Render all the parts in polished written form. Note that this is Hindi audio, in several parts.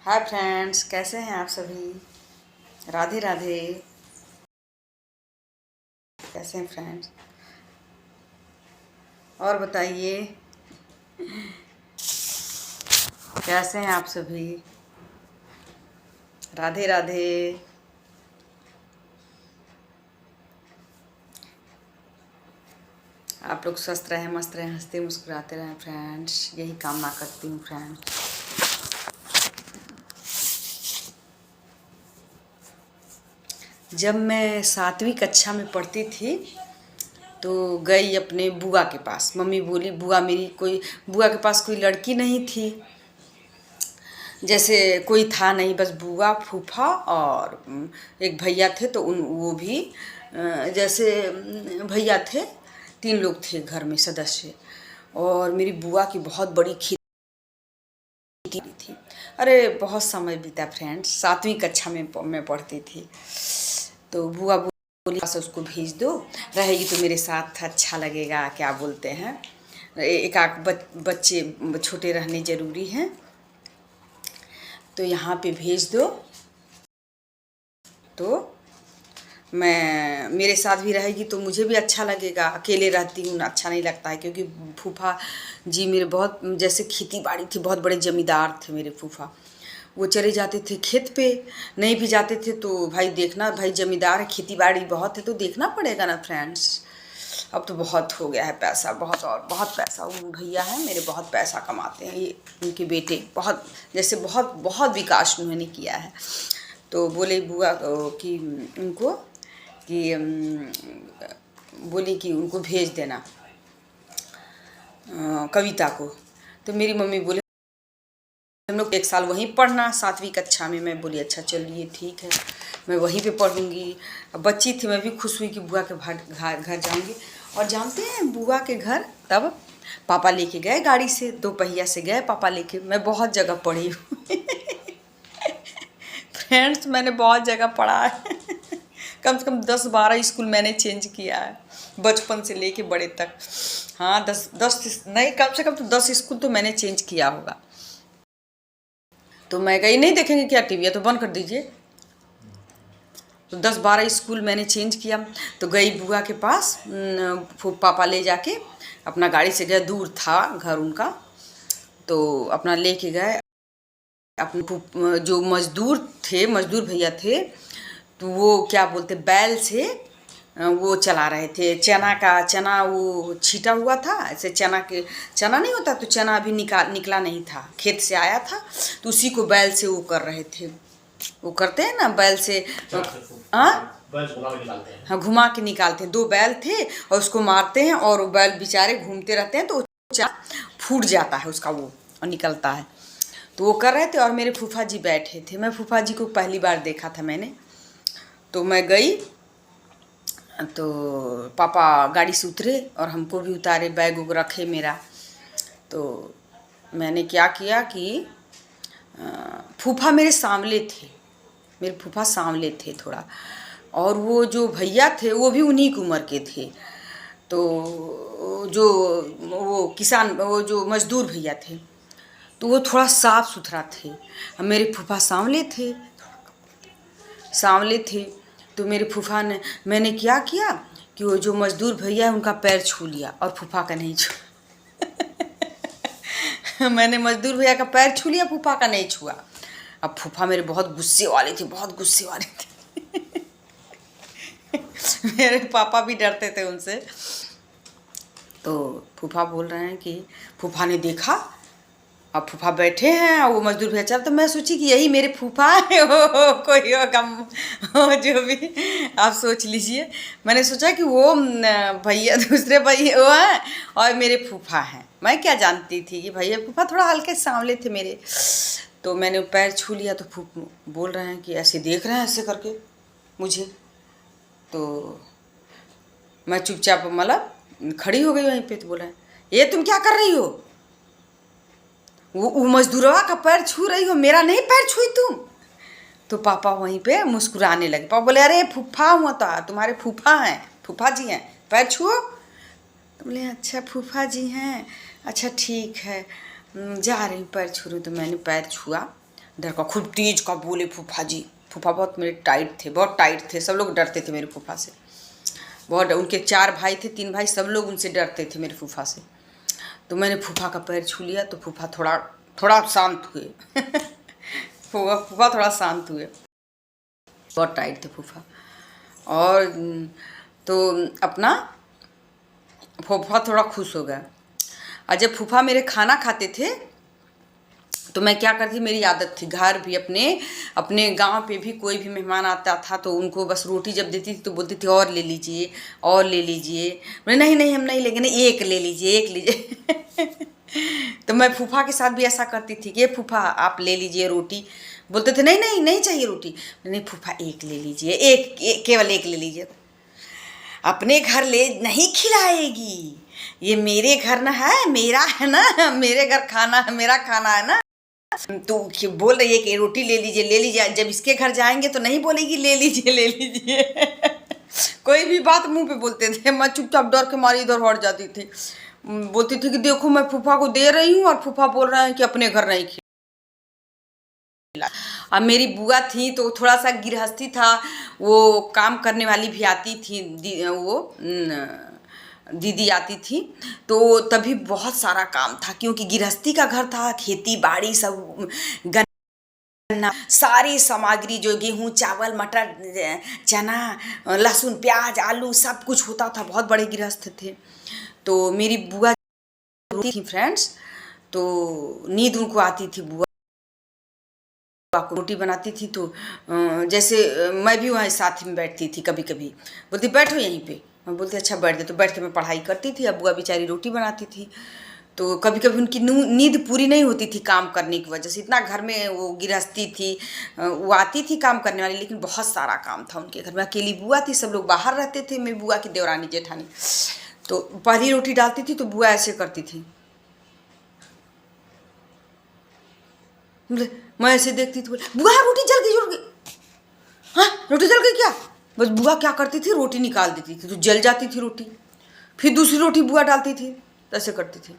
हाय फ्रेंड्स, कैसे हैं आप सभी। राधे राधे। कैसे हैं फ्रेंड्स, और बताइए कैसे हैं आप सभी। राधे राधे। आप लोग स्वस्थ रहें, मस्त रहें, हंसते मुस्कुराते रहें फ्रेंड्स, यही कामना करती हूँ फ्रेंड्स। जब मैं 7वीं कक्षा में पढ़ती थी तो गई अपने बुआ के पास। मम्मी बोली बुआ के पास कोई लड़की नहीं थी, जैसे कोई था नहीं, बस बुआ फूफा और एक भैया थे। तो वो भी जैसे भैया थे, 3 लोग थे घर में सदस्य। और मेरी बुआ की बहुत बड़ी खेती थी। अरे बहुत समय बीता फ्रेंड्स, 7वीं कक्षा में मैं पढ़ती थी। तो बुआ बोली बस उसको भेज दो, रहेगी तो मेरे साथ अच्छा लगेगा, क्या बोलते हैं, एक आध बच्चे छोटे रहने ज़रूरी हैं, तो यहाँ पे भेज दो। तो मैं मेरे साथ भी रहेगी तो मुझे भी अच्छा लगेगा, अकेले रहती हूँ ना, अच्छा नहीं लगता है। क्योंकि फूफा जी मेरे बहुत जैसे खेती बाड़ी थी, बहुत बड़े जमींदार थे मेरे फूफा। वो चले जाते थे खेत पे, नहीं भी जाते थे तो भाई देखना, भाई जमींदार है, खेती बाड़ी बहुत है तो देखना पड़ेगा ना फ्रेंड्स। अब तो बहुत हो गया है पैसा, बहुत और बहुत पैसा। वो भैया हैं मेरे, बहुत पैसा कमाते हैं। ये उनके बेटे बहुत जैसे बहुत बहुत विकास उन्होंने किया है। तो बोले बुआ कि उनको कि बोली कि उनको भेज देना कविता को। तो मेरी मम्मी बोले हम लोग 1 साल वहीं पढ़ना, 7वीं कक्षा में। मैं बोली अच्छा चलिए ठीक है, मैं वहीं पे पढ़ूंगी। अब बच्ची थी, मैं भी खुश हुई कि बुआ के घर जाऊंगी। और जानते हैं बुआ के घर तब पापा लेके गए गाड़ी से, 2 पहिया से गए पापा लेके। मैं बहुत जगह पढ़ी हूँ फ्रेंड्स, मैंने बहुत जगह पढ़ा है कम से कम 10-12 स्कूल मैंने चेंज किया है, बचपन से लेके बड़े तक। हाँ 10 नहीं, कम से कम तो 10 स्कूल तो मैंने चेंज किया होगा। तो मैं गई, नहीं देखेंगे क्या टीवी है तो बंद कर दीजिए। तो 10-12 स्कूल मैंने चेंज किया। तो गई बुआ के पास, पापा ले जाके अपना गाड़ी से गए, दूर था घर उनका, तो अपना लेके गए। अपने जो मजदूर भैया थे, तो वो क्या बोलते बैल से वो चला रहे थे। चना वो छीटा हुआ था ऐसे, चना नहीं होता तो चना अभी निकला नहीं था, खेत से आया था, तो उसी को बैल से वो कर रहे थे। वो करते हैं ना बैल से, हाँ हाँ घुमा के निकालते हैं। 2 बैल थे और उसको मारते हैं और वो बैल बेचारे घूमते रहते हैं, तो चना फूट जाता है उसका वो और निकलता है। तो वो कर रहे थे और मेरे फूफा जी बैठे थे। मैं फूफा जी को पहली बार देखा था मैंने। तो मैं गई तो पापा गाड़ी से उतरे और हमको भी उतारे, बैग उग रखे मेरा। तो मैंने क्या किया कि फूफा मेरे सांवले थे, मेरे फूफा सांवले थे थोड़ा, और वो जो भैया थे वो भी उन्हीं की उम्र के थे। तो जो वो किसान, वो जो मजदूर भैया थे, तो वो थोड़ा साफ सुथरा थे। मेरे फूफा सांवले थे। तो मेरे फूफा ने, मैंने क्या किया कि वो जो मजदूर भैया है उनका पैर छू लिया और फूफा का नहीं छू मैंने मजदूर भैया का पैर छू लिया, फूफा का नहीं छुआ। अब फूफा मेरे बहुत गुस्से वाले थे, बहुत गुस्से वाले थे मेरे पापा भी डरते थे उनसे। तो फूफा बोल रहे हैं कि फूफा ने देखा, अब फूफा बैठे हैं और वो मजदूर भैया चल। तो मैं सोची कि यही मेरे फूफा है, कोई होगा जो भी आप सोच लीजिए। मैंने सोचा कि वो भैया दूसरे भैया वो हैं और मेरे फूफा हैं। मैं क्या जानती थी कि भैया फूफा थोड़ा हल्के सांवले थे मेरे। तो मैंने पैर छू लिया तो फूफा बोल रहे हैं कि ऐसे देख रहे हैं ऐसे करके मुझे। तो मैं चुपचाप मतलब खड़ी हो गई वहीं पे। तो बोल रहे हैं ये तुम क्या कर रही हो, वो मजदूरवा का पैर छू रही हो, मेरा नहीं पैर छुई तुम। तो पापा वहीं पे मुस्कुराने लगे। पापा बोले अरे फूफा हुआ तो तुम्हारे फूफा हैं, फूफा जी हैं, पैर छुओ। तो बोले अच्छा फूफा जी हैं, अच्छा ठीक है, जा रही हूँ पैर छू रही हूँ। तो मैंने पैर छुआ डर का खूब तेज का बोले फूफा जी। फूफा बहुत मेरे टाइट थे, बहुत टाइट थे, सब लोग डरते थे मेरे फूफा से बहुत। उनके 4 भाई थे, 3 भाई, सब लोग उनसे डरते थे मेरे फूफा से। तो मैंने फूफा का पैर छू लिया तो फूफा थोड़ा थोड़ा शांत हुए फूफा थोड़ा शांत हुए। बहुत टाइट थे फूफा। और तो अपना फूफा थोड़ा खुश हो गया। और जब फूफा मेरे खाना खाते थे तो मैं क्या करती, मेरी आदत थी घर भी अपने अपने गांव पे भी कोई भी मेहमान आता था तो उनको बस रोटी जब देती थी तो बोलती थी और ले लीजिए, और ले लीजिए। बोले नहीं नहीं हम नहीं लेंगे, नहीं एक ले लीजिए, एक लीजिए तो मैं फूफा के साथ भी ऐसा करती थी कि फूफा आप ले लीजिए रोटी। बोलते थे नहीं नहीं नहीं चाहिए रोटी। नहीं फूफा एक ले लीजिए, केवल एक ले लीजिए। अपने घर ले नहीं खिलाएगी, ये मेरे घर ना है, मेरा है ना, मेरे घर खाना है, मेरा खाना है ना। तो बोल रही है कि रोटी ले लीजिए, ले लीजिए। जब इसके घर जाएंगे तो नहीं बोलेगी ले लीजिए, ले लीजिए कोई भी बात मुंह पे बोलते थे, मैं चुपचाप डर के मारी इधर हट जाती थी। बोलती थी कि देखो मैं फूफा को दे रही हूँ और फूफा बोल रहे हैं कि अपने घर नहीं खिला। अब मेरी बुआ थी तो थोड़ा सा गृहस्थी था, वो काम करने वाली भी आती थी, वो दीदी आती थी। तो तभी बहुत सारा काम था क्योंकि गृहस्थी का घर था, खेती बाड़ी सब, गन्ना, सारी सामग्री जो गेहूँ चावल मटर चना लहसुन प्याज आलू सब कुछ होता था। बहुत बड़े गृहस्थ थे। तो मेरी बुआ थी फ्रेंड्स, तो नींद उनको आती थी। बुआ को रोटी बनाती थी तो जैसे मैं भी वहाँ साथ में बैठती थी, कभी कभी बोलती बैठो यहीं पे, मैं बोलती अच्छा बैठ दे। तो बैठ के मैं पढ़ाई करती थी। अब बुआ बेचारी रोटी बनाती थी तो कभी कभी उनकी नींद पूरी नहीं होती थी काम करने की वजह से। इतना घर में वो गृहस्थी थी, वो आती थी काम करने वाली, लेकिन बहुत सारा काम था उनके घर में। अकेली बुआ थी, सब लोग बाहर रहते थे। मेरी बुआ की देवरानी जेठानी तो पहली रोटी डालती थी तो बुआ ऐसे करती थी, मैं ऐसे देखती थी, बोले बुआ रोटी जल गई, जल गई। हाँ रोटी जल गई क्या? बस बुआ क्या करती थी, रोटी निकाल देती थी तो जल जाती थी रोटी। फिर दूसरी रोटी बुआ डालती थी, ऐसे करती थी।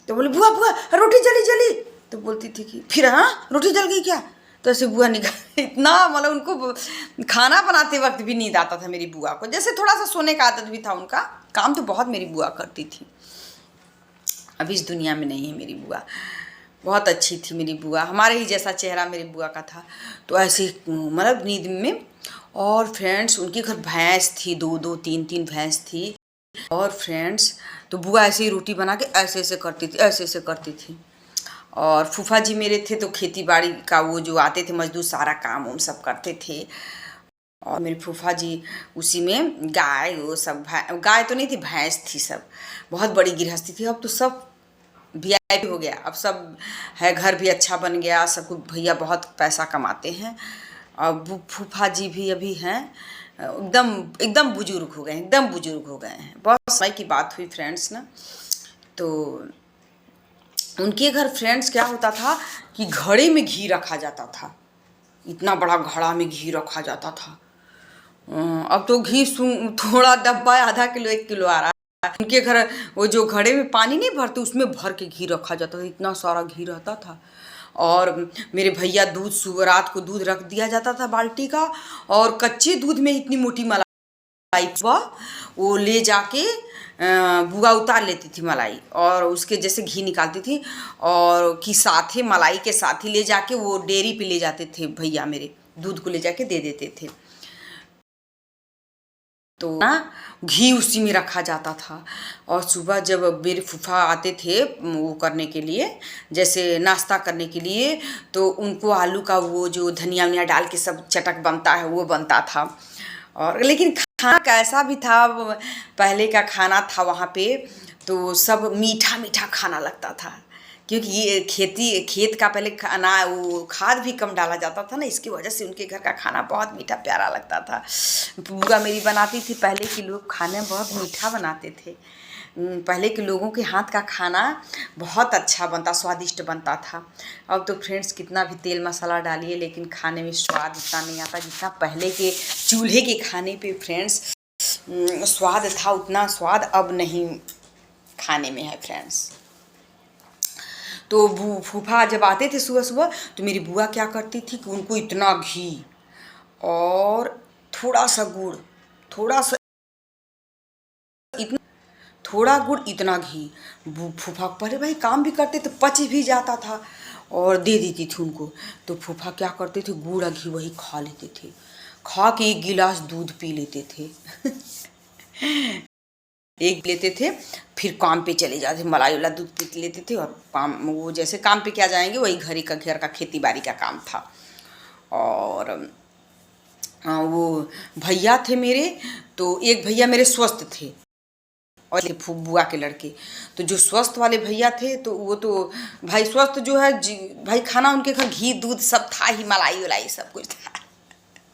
तो बोले बुआ बुआ रोटी जली जली। तो बोलती थी कि फिर हाँ रोटी जल गई क्या? तो ऐसे बुआ निकाल इतना मतलब उनको खाना बनाते वक्त भी नींद आता था मेरी बुआ को। जैसे थोड़ा सा सोने का आदत भी था उनका। काम तो बहुत मेरी बुआ करती थी। अभी इस दुनिया में नहीं है मेरी बुआ। बहुत अच्छी थी मेरी बुआ, हमारे ही जैसा चेहरा मेरी बुआ का था। तो ऐसे मतलब नींद में। और फ्रेंड्स उनके घर भैंस थी, 2-2 3-3 भैंस थी। और फ्रेंड्स तो बुआ ऐसे ही रोटी बना के ऐसे ऐसे करती थी, ऐसे ऐसे करती थी। और फूफा जी मेरे थे तो खेती बाड़ी का वो जो आते थे मजदूर, सारा काम हम सब करते थे। और मेरे फूफा जी उसी में गाय वो सब, गाय तो नहीं थी, भैंस थी सब। बहुत बड़ी गृहस्थी थी। अब तो सब वीआईपी हो गया, अब सब है, घर भी अच्छा बन गया, सब कुछ। भैया बहुत पैसा कमाते हैं। और फूफा जी भी अभी हैं, एकदम एकदम बुजुर्ग हो गए हैं, एकदम बुजुर्ग हो गए हैं। बहुत समय की बात हुई फ्रेंड्स ना। तो उनके घर फ्रेंड्स क्या होता था कि घड़े में घी रखा जाता था, इतना बड़ा घड़ा में घी रखा जाता था। अब तो घी थोड़ा डब्बा आधा किलो 1 किलो आ रहा है। उनके घर वो जो घड़े में पानी नहीं भरते उसमें भर के घी रखा जाता था, इतना सारा घी रहता था। और मेरे भैया दूध, सुबह रात को दूध रख दिया जाता था बाल्टी का, और कच्चे दूध में इतनी मोटी मलाई वो ले जाके बुआ उतार लेती थी मलाई, और उसके जैसे घी निकालती थी। और कि साथ ही मलाई के साथ ही ले जाके वो डेयरी पे ले जाते थे भैया मेरे, दूध को ले जाके दे देते थे। तो ना घी उसी में रखा जाता था। और सुबह जब मेरे फूफा आते थे वो करने के लिए, जैसे नाश्ता करने के लिए, तो उनको आलू का वो जो धनिया वनिया डाल के सब चटक बनता है वो बनता था। और लेकिन खाना कैसा भी था, पहले का खाना था वहाँ पे, तो सब मीठा मीठा खाना लगता था। क्योंकि ये खेत का पहले खाना, वो खाद भी कम डाला जाता था ना, इसकी वजह से उनके घर का खाना बहुत मीठा प्यारा लगता था। बुआ मेरी बनाती थी, पहले के लोग खाने में बहुत मीठा बनाते थे। पहले के लोगों के हाथ का खाना बहुत अच्छा बनता, स्वादिष्ट बनता था। अब तो फ्रेंड्स कितना भी तेल मसाला डालिए लेकिन खाने में स्वाद उतना नहीं आता जितना पहले के चूल्हे के खाने पे फ्रेंड्स स्वाद था। उतना स्वाद अब नहीं खाने में है फ्रेंड्स। तो फूफा जब आते थे सुबह सुबह तो मेरी बुआ क्या करती थी कि उनको इतना घी और थोड़ा सा गुड़, थोड़ा सा इतना, थोड़ा गुड़ इतना घी, फूफा पहले भाई काम भी करते तो पच भी जाता था और दे देती थी उनको। तो फूफा क्या करते थे, गुड़ और घी वही खा लेते थे, खा के एक गिलास दूध पी लेते थे एक लेते थे, फिर काम पे चले जाते, मलाई वाला दूध पी लेते थे और काम, वो जैसे काम पे क्या जाएंगे वही घर का खेती बाड़ी का काम था। और वो भैया थे मेरे, तो एक भैया मेरे स्वस्थ थे और बुआ के लड़के, तो जो स्वस्थ वाले भैया थे तो वो तो भाई स्वस्थ जो है भाई खाना उनके घर घी दूध सब था ही, मलाई वलाई सब कुछ था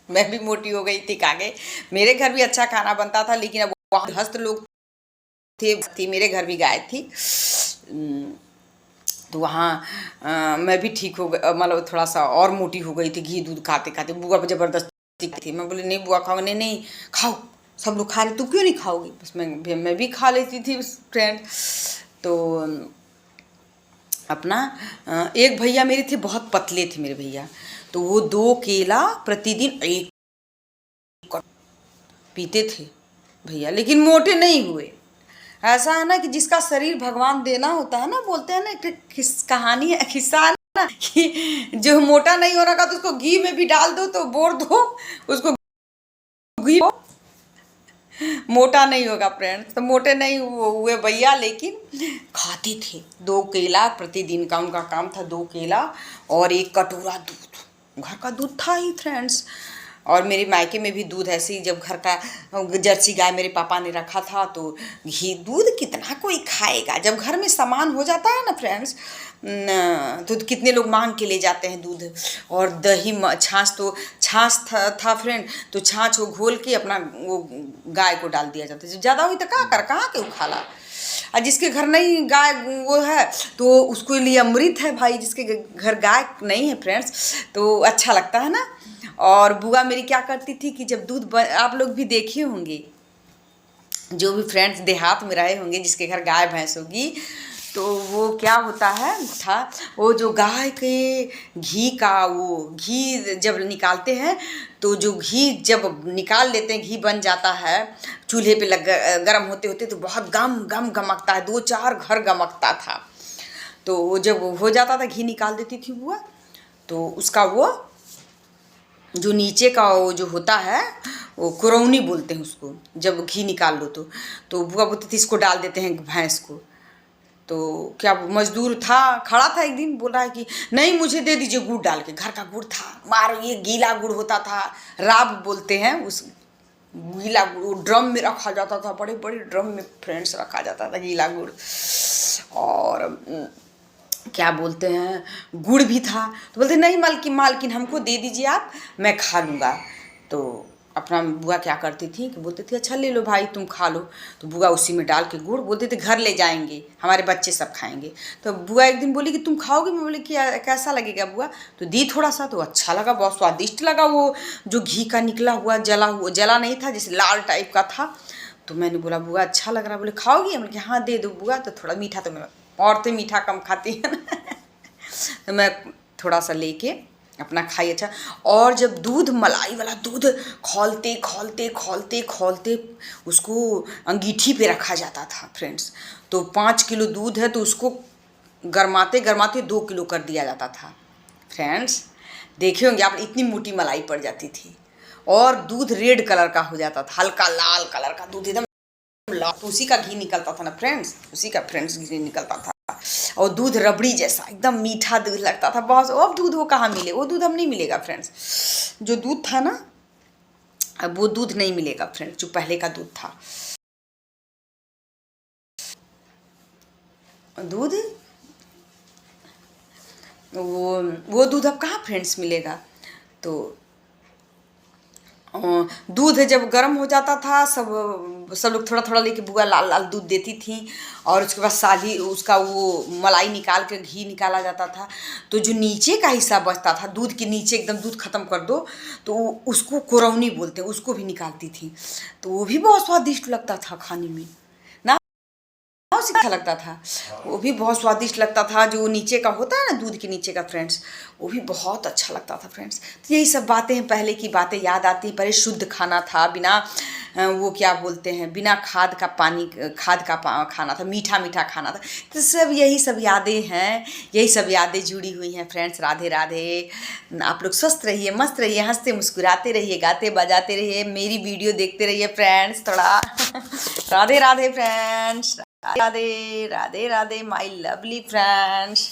मैं भी मोटी हो गई थी कागे, मेरे घर भी अच्छा खाना बनता था, लेकिन अब वहाँ हस्त लोग थी, मेरे घर भी गाय थी। तो वहाँ मैं भी ठीक हो गई, मतलब थोड़ा सा और मोटी हो गई थी घी दूध खाते खाते। बुआ पर जबरदस्ती थी, मैं बोली नहीं बुआ खाओ, नहीं नहीं खाओ, सब लोग खा रहे, तू क्यों नहीं खाओगी, बस मैं भी खा लेती थी फ्रेंड। तो अपना एक भैया मेरे थे बहुत पतले थे मेरे भैया, तो वो 2 केला प्रतिदिन एक पीते थे भैया, लेकिन मोटे नहीं हुए। ऐसा है ना कि जिसका शरीर भगवान देना होता है ना, बोलते हैं ना एक कहानी है, किस्सा है ना कि जो मोटा नहीं हो रहा तो उसको घी में भी डाल दो तो बोर दो उसको घी, मोटा नहीं होगा फ्रेंड्स। तो मोटे नहीं हुए भैया, लेकिन खाते थे 2 केला प्रतिदिन का, उनका काम था 2 केला और 1 कटोरा दूध, घर का दूध था ही फ्रेंड्स। और मेरे मायके में भी दूध ऐसे ही, जब घर का जर्सी गाय मेरे पापा ने रखा था तो घी दूध कितना कोई खाएगा, जब घर में सामान हो जाता है ना फ्रेंड्स, तो कितने लोग मांग के ले जाते हैं दूध। और दही छाछ, तो छाछ था फ्रेंड, तो छाछ वो घोल के अपना वो गाय को डाल दिया जाता है, जब ज़्यादा हुई तो कहाँ के खाला। और जिसके घर नहीं गाय वो है तो उसके लिए अमृत है भाई, जिसके घर गाय नहीं है फ्रेंड्स तो अच्छा लगता है ना। और बुआ मेरी क्या करती थी कि जब दूध आप लोग भी देखे होंगे, जो भी फ्रेंड्स देहात में रहे होंगे जिसके घर गाय भैंस होगी, तो वो क्या होता है था, वो जो गाय के घी का, वो घी जब निकालते हैं तो जो घी जब निकाल लेते हैं, घी बन जाता है, चूल्हे पे गरम होते होते तो बहुत गम गम गमकता है, 2-4 घर गमकता था। तो वो जब हो जाता था, घी निकाल देती थी बुआ, तो उसका वो जो नीचे का वो जो होता है वो कुरौनी बोलते हैं उसको, जब घी निकाल लो तो बुआ बोलती थी इसको डाल देते हैं भैंस को। तो क्या मजदूर था, खड़ा था एक दिन, बोल रहा है कि नहीं मुझे दे दीजिए गुड़ डाल के, घर का गुड़ था, मारो ये गीला गुड़ होता था, राब बोलते हैं उस गीला गुड़, ड्रम में रखा जाता था, बड़े बड़े ड्रम में फ्रेंड्स रखा जाता था गीला गुड़। और क्या बोलते हैं गुड़ भी था, तो बोलते नहीं मालकिन हमको दे दीजिए आप, मैं खा लूँगा। तो अपना बुआ क्या करती थी कि बोलते थे अच्छा ले लो भाई तुम खा लो, तो बुआ उसी में डाल के गुड़, बोलते थे घर ले जाएंगे हमारे बच्चे सब खाएंगे। तो बुआ एक दिन बोली कि तुम खाओगे, मैं बोली कि कैसा लगेगा बुआ, तो दी थोड़ा सा, तो अच्छा लगा, बहुत स्वादिष्ट लगा, वो जो घी का निकला हुआ जला नहीं था, जैसे लाल टाइप का था। तो मैंने बोला बुआ अच्छा लग रहा है, बोले खाओगी, मैं बोली हाँ दे दो बुआ, तो थोड़ा मीठा, तो मैं औरतें मीठा कम खाती है ना तो मैं थोड़ा सा लेके अपना खाई अच्छा। और जब दूध, मलाई वाला दूध खौलते खौलते खौलते खौलते उसको अंगीठी पे रखा जाता था फ्रेंड्स, तो 5 किलो दूध है तो उसको गरमाते गरमाते 2 किलो कर दिया जाता था फ्रेंड्स। देखे होंगे आप, इतनी मोटी मलाई पड़ जाती थी और दूध रेड कलर का हो जाता था, हल्का लाल कलर का दूध, एकदम तो उसी का घी निकलता था ना फ्रेंड्स, उसी का फ्रेंड्स घी निकलता था। और दूध रबड़ी जैसा एकदम मीठा दूध लगता था बहुत। अब दूध वो कहाँ मिले, वो दूध अब नहीं मिलेगा फ्रेंड्स, जो दूध था ना अब वो दूध नहीं मिलेगा फ्रेंड्स, जो पहले का दूध था। दूध वो दूध अब कहाँ फ्रेंड्स मिलेगा। तो दूध जब गर्म हो जाता था, सब लोग थोड़ा थोड़ा लेके बुआ लाल लाल दूध देती थी, और उसके बाद साली उसका वो मलाई निकाल के घी निकाला जाता था, तो जो नीचे का हिस्सा बचता था दूध के नीचे, एकदम दूध ख़त्म कर दो तो उसको कुरौनी बोलते हैं, उसको भी निकालती थी, तो वो भी बहुत स्वादिष्ट लगता था खाने में ना उसी अच्छा लगता था, वो भी बहुत स्वादिष्ट लगता था। जो नीचे का होता है ना, दूध के नीचे का फ्रेंड्स, वो भी बहुत अच्छा लगता था फ्रेंड्स। तो यही सब बातें हैं, पहले की बातें याद आती हैं। पहले शुद्ध खाना था, बिना वो क्या बोलते हैं, बिना खाद का पानी, खाद का खाना था, मीठा मीठा खाना था। तो सब यही सब यादें हैं, यही सब यादें जुड़ी हुई हैं फ्रेंड्स। राधे राधे। आप लोग स्वस्थ रहिए, मस्त रहिए, हंसते मुस्कुराते रहिए, गाते बजाते रहिए, मेरी वीडियो देखते रहिए फ्रेंड्स थोड़ा। Radhe Radhe friends, Radhe Radhe Radhe Radhe my lovely friends.